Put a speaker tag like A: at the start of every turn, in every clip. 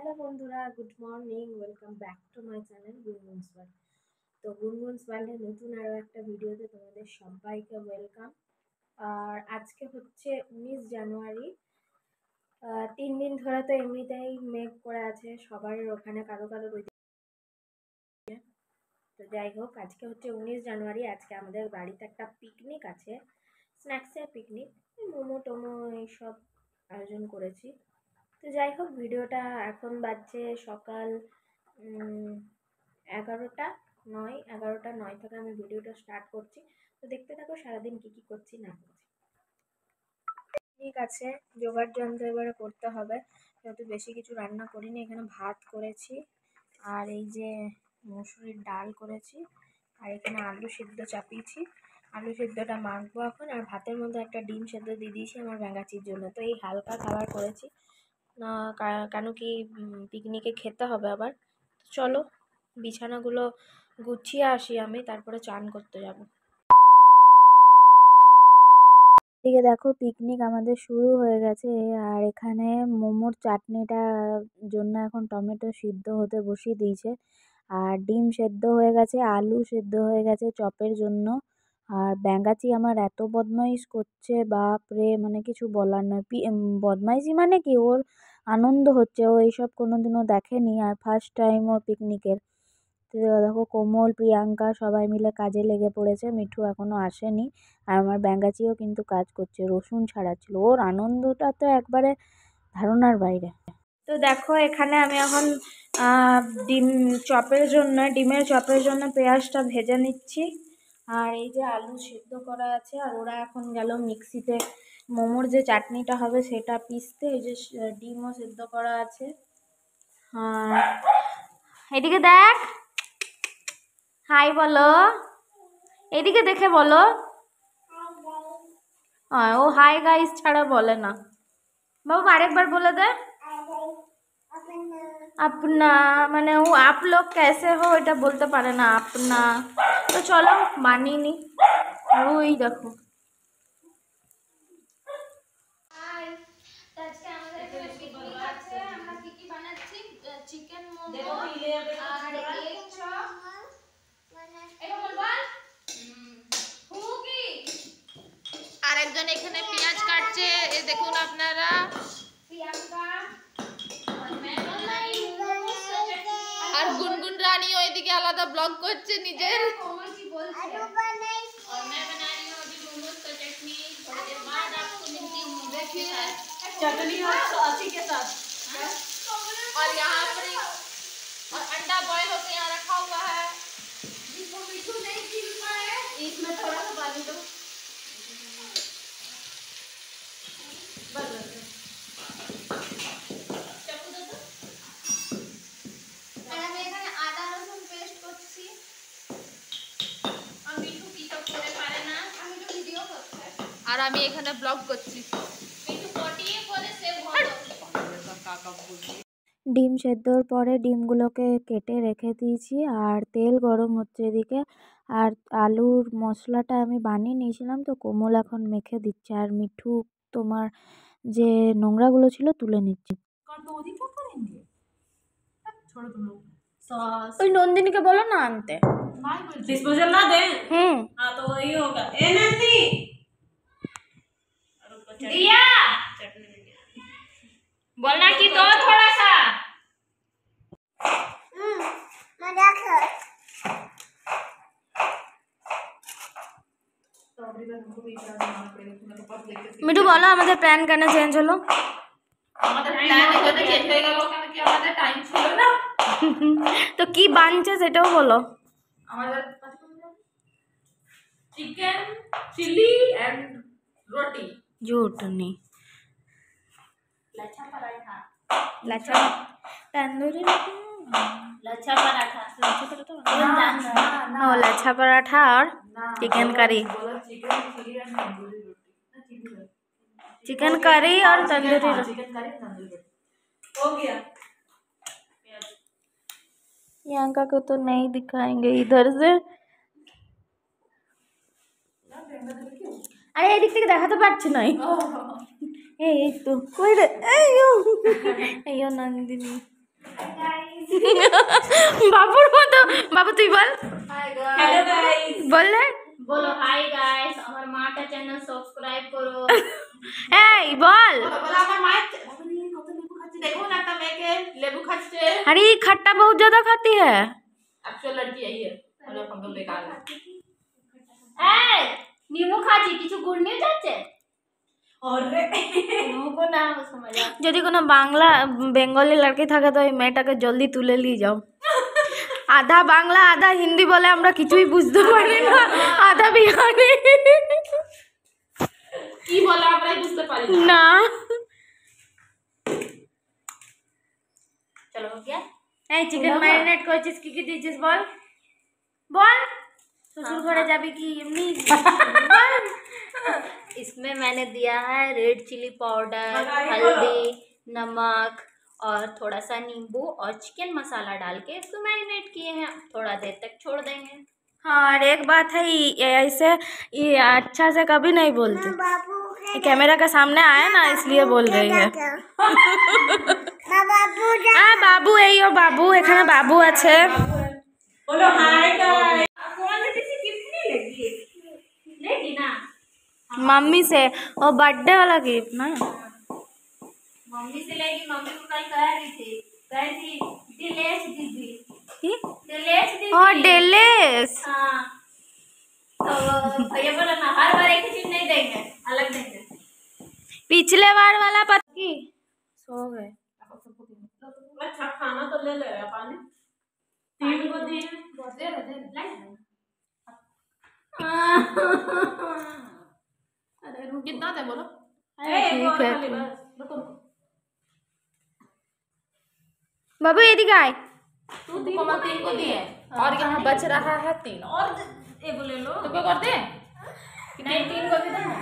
A: Hello বন্ধুরা, good morning. Welcome back to my channel Gungun's world. তো গুনগুনস ওয়ার্ল্ডের নতুন আরও একটা ভিডিওতে তোমাদের সবাইকে ওয়েলকাম। আর আজকে হচ্ছে 19 জানুয়ারি। 3 দিন ধরে তো এমনিতেই মেঘ করে আছে সবার ওখানে, কারো কারো ওইদিকে। তো যাই হোক, আজকে হচ্ছে 19 জানুয়ারি। আজকে আমাদের বাড়িতে একটা পিকনিক আছে, স্ন্যাক্সের পিকনিক, মোমো টোমো এইসব আয়োজন করেছি। তো যাই হোক, ভিডিওটা এখন বাজছে সকাল 11টা 9 থেকে আমি ভিডিওটা স্টার্ট করছি। তো দেখতে থাকো সারাদিন কী কী করছি না করছি। ঠিক আছে, জোগাড় যন্ত্র এবারে করতে হবে, যেহেতু বেশি কিছু রান্না করিনি। এখানে ভাত করেছি, আর এই যে মসুরির ডাল করেছি, আর এখানে আলু সিদ্ধ চাপিয়েছি। আলু সিদ্ধটা মাখবো এখন, আর ভাতের মধ্যে একটা ডিম সেদ্ধ দিয়ে দিয়েছি আমার ভ্যাঙ্গাচির জন্য। তো এই হালকা খাবার করেছি না, কেন কি পিকনিকে খেতে হবে আবার। চলো বিছানাগুলো গুছিয়ে আসি আমি, তারপরে চান করতে যাব। এদিকে দেখো, পিকনিক আমাদের শুরু হয়ে গেছে। আর এখানে মোমোর চাটনিটা জন্য এখন টমেটো সিদ্ধ হতে বসিয়ে দিয়েছে, আর ডিম সেদ্ধ হয়ে গেছে, আলু সেদ্ধ হয়ে গেছে চপের জন্য। আর ব্যাঙ্গাচি আমার এত বদমাইশ করছে, বাপরে, মানে কিছু বলার নয়। বদমাইশি মানে কি, ওর আনন্দ হচ্ছে, ও এইসব কোনোদিনও দেখেনি, আর ফার্স্ট টাইম ওর পিকনিকের। তো দেখো, কোমল, প্রিয়াঙ্কা সবাই মিলে কাজে লেগে পড়েছে। মিঠু এখনো আসেনি, আর আমার ব্যাঙ্গাচিও কিন্তু কাজ করছে, রসুন ছাড়াচ্ছিল। ওর আনন্দটা তো একবারে ধারণার বাইরে। তো দেখো, এখানে আমি এখন ডিমের চপের জন্য পেঁয়াজটা ভেজে নিচ্ছি। আর এই যে আলু সিদ্ধ করা আছে, আর ওরা এখন গেল মিক্সিতে মোমোর যে চাটনিটা হবে সেটা পিসতে। এই যে ডিমও সিদ্ধ করা আছে। হ্যাঁ, এদিকে দেখ, হাই বলো, এদিকে দেখে বলো। ও হাই গাইস ছাড়া বলে না। বাবু আরেকবার বলে দে। আপনা মানে ও আপ লোক कैसे हो এটা বলতে পারে না, আপনা। তো চলো মানিয়ে নি। ওই দেখো, চিকেন মোমো আর এগ চপ। আর একজন এখানে পেঁয়াজ কাটছে, এ দেখুন আপনারা, প্রিয়াঙ্কা। আর গুনগুন রানী ওইদিকে আলাদা ব্লগ করছে নিজের। चटनी और सॉसी के साथ, और यहाँ पर और अंडा बॉयल होकर यहाँ रखा हुआ है, जिसको मिठू नहीं छील पाए। इसमें थोड़ा सा पानी दो, बस बस चाकू दो। আর আমি এখানে আদা রসুন পেস্ট করছি। আর মিঠু কি সব করে পারে না, আমি তো ভিডিও করছি আর আমি এখানে ব্লগ করছি। ডিম সেদ্ধর পরে ডিমগুলোকে কেটে রেখে দিয়েছি, আর তেল গরম হচ্ছে এদিকে। আর আলুর মশলাটা আমি বানিয়ে নিয়েছিলাম, তো কোমল এখন মেখে দিচ্ছে, আর মিঠু তোমার যে নোংরাগুলো ছিল তুলে নিচ্ছি। ওই নন্দিনীকে বলো না আনতে, ডিসपोजल ना दे। हाँ तो वही होगा। ए नंदी दिया बोलना कि दो थोड़ा सा। মিঠু বলো আমাদের প্ল্যান কেন চেঞ্জ হলো? আমাদের প্ল্যান এখানে চেঞ্জ হয়ে গেল কারণ কি আমাদের টাইম ছিল না। তো কি বানছে সেটাও বলো। আমাদের চিকেন চিলি এন্ড রুটি। झूठ नहीं, लच्छा पराठा, लच्छा तंदूरी, लच्छा पराठा, लच्छा पराठा, ओ लच्छा पराठा और चिकन करी, चिकन करी और तंदूरी हो गया। प्रियंका को तो नहीं दिखाएंगे इधर से। আরে এই দিক থেকে দেখাতে পারছি না। এই তো কই রে, এইও এইও নন্দিনী। বাবুর মতো। বাবু তুই বল।
B: হ্যালো গাইস,
A: বললে
B: বলো হাই গাইস, আমার মাটা চ্যানেল সাবস্ক্রাইব করো।
A: এই বল।
B: বলো আমার মা কত লেবু খাচ্ছে, দেখো না একটা মেয়েকে লেবু খাচ্ছে।
A: अरे ये खट्टा बहुत ज्यादा खाती है।
B: एक्चुअल लड़की यही है, बोलो हम तो बेकार है। এই নিমু খাচ্ছি, কিছু গুড় নিয়ে যাচ্ছে। अरे নিমু না समझ आ।
A: যদি কোনো বাংলা বেঙ্গলি লড়কি থাকে তো এই মেয়েটাকে জলদি তুলে নিয়ে যাও। আধা বাংলা আধা হিন্দি বলে আমরা কিছুই বুঝতে পারি না, আধা বিহারি।
B: কি বলে আমরাই বুঝতে পারি
A: না।
B: চলো हो गया।
A: এই চিকেন ম্যারিনেট করেছিস, কি কি দিয়েছিস বল বল। শ্বশুর ঘরে যাবি কি এমনি বল।
B: इसमें मैंने दिया है रेड चिली पाउडर, हल्दी, नमक और थोड़ा सा नींबू और चिकन मसाला डाल के इसको मैरिनेट किए हैं। थोड़ा देर तक छोड़ देंगे।
A: हाँ, और एक बात है ये ऐसे ये अच्छा से कभी नहीं बोलते। ये कैमरा के सामने आए ना इसलिए बोल रही है। हाँ बाबू এইও বাবু, এখানে বাবু আছে।
B: बोलो हाय गाइस। कौन से गिफ्ट नहीं लेगी? लेगी ना
A: मम्मी से वो बर्थडे वाला गिफ्ट ना।
B: मम्मी से लेगी। मम्मी को कल कह रही थी दिलेश दीदी, दिलेश दीदी।
A: और डेलेस।
B: हाँ तो भैया बोला ना हर बार एक ही चीज नहीं देंगे, अलग देंगे।
A: पिछले बार वाला पता की सो गए।
B: अच्छा खाना तो ले ले पानी। तीन को दिए दे अरे कितना दे बोलो।
A: ठीक है बाबू এদিকে আয়।
B: तू तीन को दिए और यहाँ बच रहा है 3 और एक ले लो तो क्या करते हैं कि नहीं 3 को दे देना।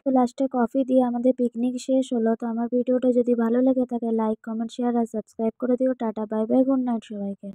A: তো লাস্টে কফি দিয়ে আমাদের পিকনিক শেষ হলো। তো আমার ভিডিওটা যদি ভালো লেগে থাকে লাইক কমেন্ট শেয়ার আর সাবস্ক্রাইব করে দিও। Tata bye bye, good night সবাইকে।